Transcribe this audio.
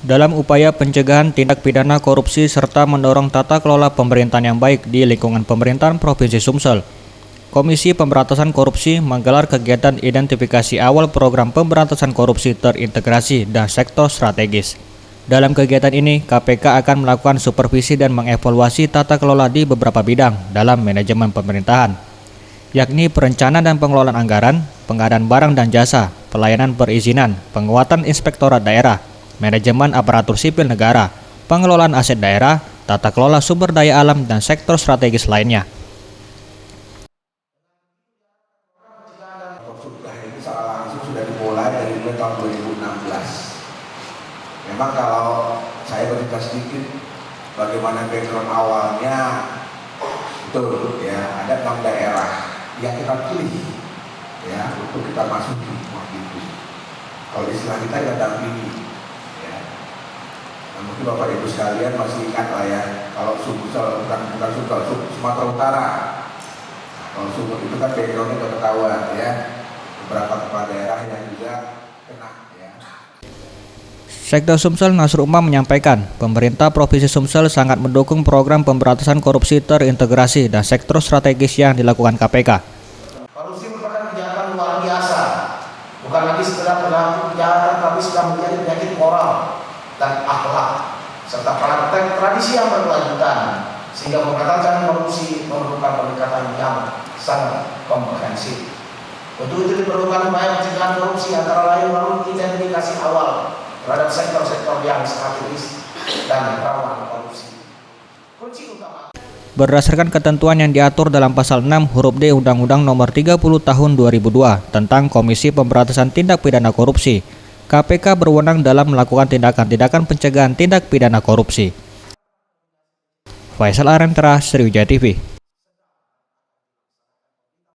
dalam upaya pencegahan tindak pidana korupsi serta mendorong tata kelola pemerintahan yang baik di lingkungan pemerintahan Provinsi Sumsel. Komisi Pemberantasan Korupsi menggelar kegiatan identifikasi awal program pemberantasan korupsi terintegrasi dan sektor strategis. Dalam kegiatan ini, KPK akan melakukan supervisi dan mengevaluasi tata kelola di beberapa bidang dalam manajemen pemerintahan, yakni perencanaan dan pengelolaan anggaran, pengadaan barang dan jasa, pelayanan perizinan, penguatan inspektorat daerah, manajemen aparatur sipil negara, pengelolaan aset daerah, tata kelola sumber daya alam, dan sektor strategis lainnya. Ini secara langsung sudah dimulai dari tahun 2016. Memang kalau saya bercerita sedikit bagaimana background awalnya, betul ya, ada 6 daerah yang kita pilih ya untuk kita masuki waktu itu. Kalau istilah kita ya dampingi ya. Nah, mungkin Bapak Ibu sekalian masih ingat lah ya, kalau Sumsel bukan Sumatera Utara. Nah, kalau Sumsel itu kan backgroundnya udah ketahuan ya, beberapa kepala daerah yang juga kena ya. Sekda Sumsel Nasrul Umam menyampaikan, pemerintah Provinsi Sumsel sangat mendukung program pemberantasan korupsi terintegrasi dan sektor strategis yang dilakukan KPK. Korupsi merupakan kejahatan luar biasa, bukan lagi sekedar perilaku kejahatan, tapi sudah menjadi penyakit moral dan akhlak, serta praktek tradisi yang berkelanjutan, sehingga pemberantasan korupsi memerlukan pendekatan yang sangat komprehensif. Untuk itu diperlukan upaya pencegahan korupsi antara lain melalui identifikasi awal terhadap sektor-sektor yang strategis dan rawan korupsi. Kunci utama. Berdasarkan ketentuan yang diatur dalam pasal 6 huruf D Undang-Undang Nomor 30 Tahun 2002 tentang Komisi Pemberantasan Tindak Pidana Korupsi, KPK berwenang dalam melakukan tindakan-tindakan pencegahan tindak pidana korupsi. Faisal Arentra, Sriwijaya TV.